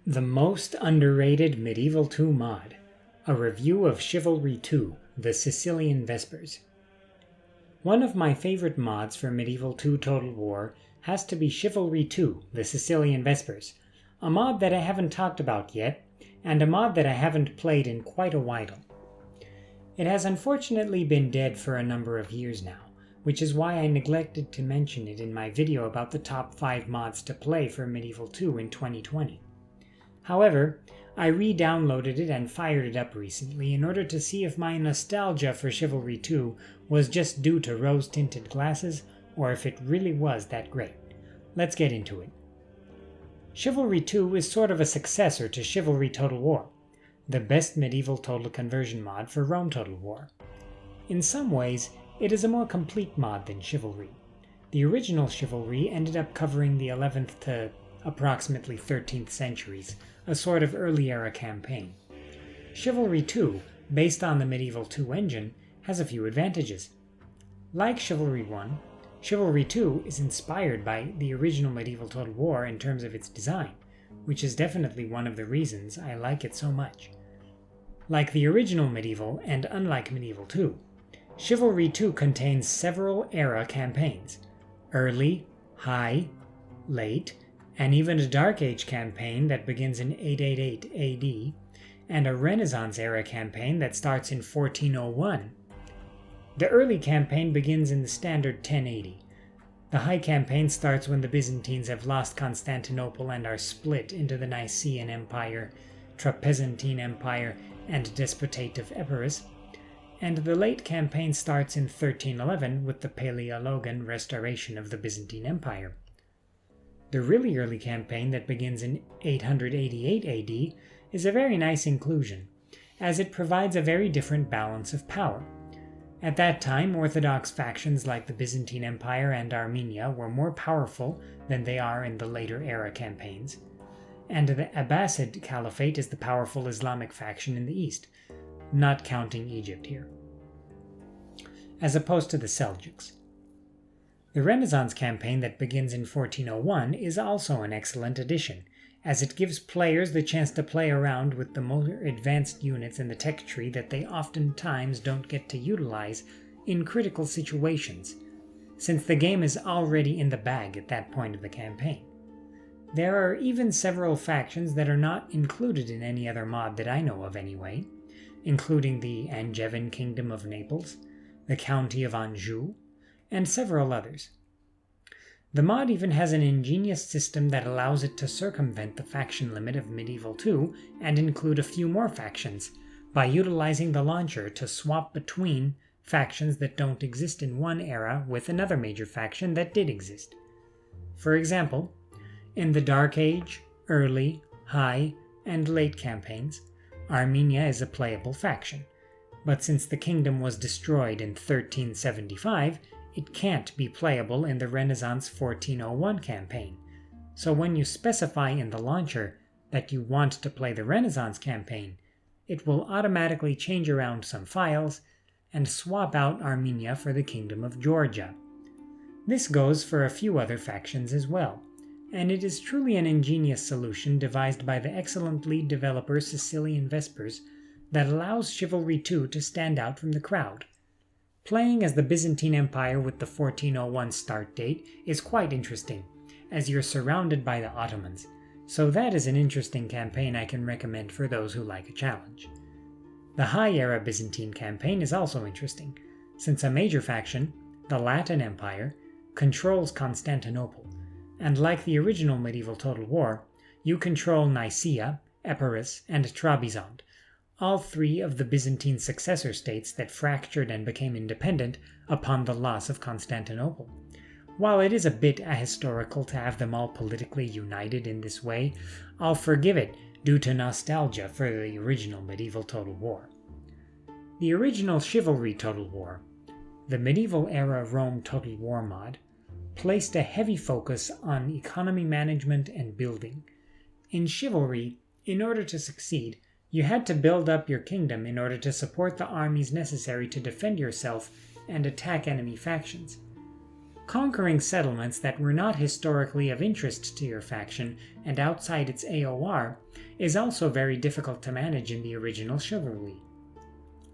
The most underrated Medieval 2 mod. A review of Chivalry 2, the Sicilian Vespers. One of my favorite mods for Medieval 2 Total War has to be Chivalry 2, the Sicilian Vespers, a mod that I haven't talked about yet, and a mod that I haven't played in quite a while. It has unfortunately been dead for a number of years now, which is why I neglected to mention it in my video about the top 5 mods to play for Medieval 2 in 2020. However, I re-downloaded it and fired it up recently in order to see if my nostalgia for Chivalry 2 was just due to rose-tinted glasses or if it really was that great. Let's get into it. Chivalry 2 is sort of a successor to Chivalry Total War, the best medieval total conversion mod for Rome Total War. In some ways, it is a more complete mod than Chivalry. The original Chivalry ended up covering the 11th to approximately 13th centuries, a sort of early era campaign. Chivalry 2, based on the Medieval 2 engine, has a few advantages. Like Chivalry 1, Chivalry 2 is inspired by the original Medieval Total War in terms of its design, which is definitely one of the reasons I like it so much. Like the original Medieval, and unlike Medieval 2, Chivalry 2 contains several era campaigns: early, high, late, and even a Dark Age campaign that begins in 888 AD, and a Renaissance-era campaign that starts in 1401. The early campaign begins in the standard 1080. The high campaign starts when the Byzantines have lost Constantinople and are split into the Nicaean Empire, Trapezuntine Empire, and Despotate of Epirus, and the late campaign starts in 1311 with the Paleologan restoration of the Byzantine Empire. The really early campaign that begins in 888 AD is a very nice inclusion, as it provides a very different balance of power. At that time, Orthodox factions like the Byzantine Empire and Armenia were more powerful than they are in the later era campaigns, and the Abbasid Caliphate is the powerful Islamic faction in the east, not counting Egypt here, as opposed to the Seljuks. The Renaissance campaign that begins in 1401 is also an excellent addition, as it gives players the chance to play around with the more advanced units in the tech tree that they oftentimes don't get to utilize in critical situations, since the game is already in the bag at that point of the campaign. There are even several factions that are not included in any other mod that I know of anyway, including the Angevin Kingdom of Naples, the County of Anjou, and several others. The mod even has an ingenious system that allows it to circumvent the faction limit of Medieval 2 and include a few more factions, by utilizing the launcher to swap between factions that don't exist in one era with another major faction that did exist. For example, in the Dark Age, early, high, and late campaigns, Armenia is a playable faction, but since the kingdom was destroyed in 1375, it can't be playable in the Renaissance 1401 campaign, so when you specify in the launcher that you want to play the Renaissance campaign, it will automatically change around some files and swap out Armenia for the Kingdom of Georgia. This goes for a few other factions as well, and it is truly an ingenious solution devised by the excellent lead developer Sicilian Vespers that allows Chivalry 2 to stand out from the crowd. Playing as the Byzantine Empire with the 1401 start date is quite interesting, as you're surrounded by the Ottomans, so that is an interesting campaign I can recommend for those who like a challenge. The High Era Byzantine campaign is also interesting, since a major faction, the Latin Empire, controls Constantinople, and like the original Medieval Total War, you control Nicaea, Epirus, and Trebizond, all three of the Byzantine successor states that fractured and became independent upon the loss of Constantinople. While it is a bit ahistorical to have them all politically united in this way, I'll forgive it due to nostalgia for the original Medieval Total War. The original Chivalry Total War, the medieval era Rome Total War mod, placed a heavy focus on economy management and building. In Chivalry, in order to succeed, you had to build up your kingdom in order to support the armies necessary to defend yourself and attack enemy factions. Conquering settlements that were not historically of interest to your faction and outside its AOR is also very difficult to manage in the original Chivalry.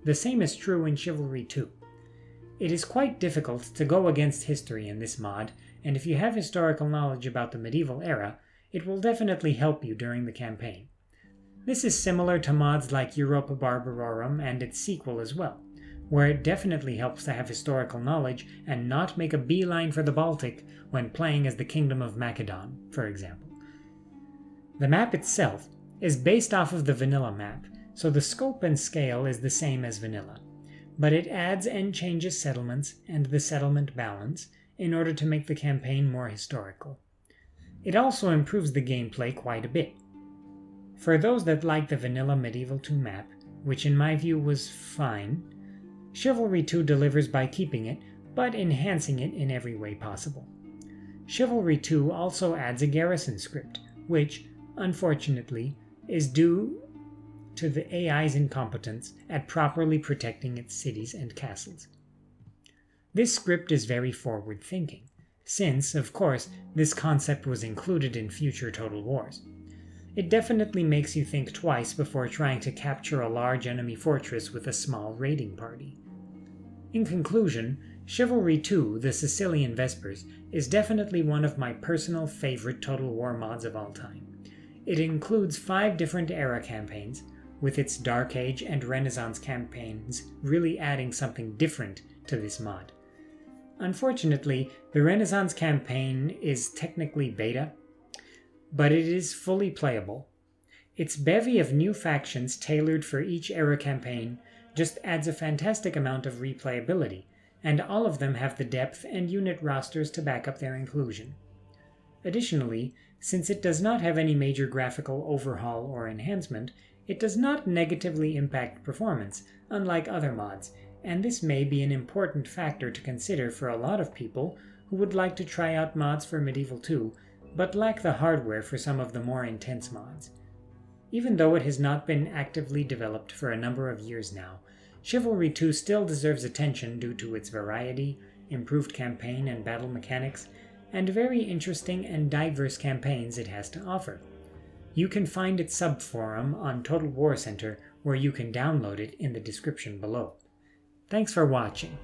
The same is true in Chivalry 2. It is quite difficult to go against history in this mod, and if you have historical knowledge about the medieval era, it will definitely help you during the campaign. This is similar to mods like Europa Barbarorum and its sequel as well, where it definitely helps to have historical knowledge and not make a beeline for the Baltic when playing as the Kingdom of Macedon, for example. The map itself is based off of the vanilla map, so the scope and scale is the same as vanilla, but it adds and changes settlements and the settlement balance in order to make the campaign more historical. It also improves the gameplay quite a bit. For those that like the vanilla Medieval 2 map, which in my view was fine, Chivalry 2 delivers by keeping it, but enhancing it in every way possible. Chivalry 2 also adds a Garrison script, which, unfortunately, is due to the AI's incompetence at properly protecting its cities and castles. This script is very forward-thinking, since, of course, this concept was included in future Total Wars. It definitely makes you think twice before trying to capture a large enemy fortress with a small raiding party. In conclusion, Chivalry 2, the Sicilian Vespers, is definitely one of my personal favorite Total War mods of all time. It includes 5 different era campaigns, with its Dark Age and Renaissance campaigns really adding something different to this mod. Unfortunately, the Renaissance campaign is technically beta, but it is fully playable. Its bevy of new factions tailored for each era campaign just adds a fantastic amount of replayability, and all of them have the depth and unit rosters to back up their inclusion. Additionally, since it does not have any major graphical overhaul or enhancement, it does not negatively impact performance, unlike other mods, and this may be an important factor to consider for a lot of people who would like to try out mods for Medieval 2, but lack the hardware for some of the more intense mods. Even though it has not been actively developed for a number of years now, Chivalry 2 still deserves attention due to its variety, improved campaign and battle mechanics, and very interesting and diverse campaigns it has to offer. You can find its subforum on Total War Center, where you can download it in the description below. Thanks for watching.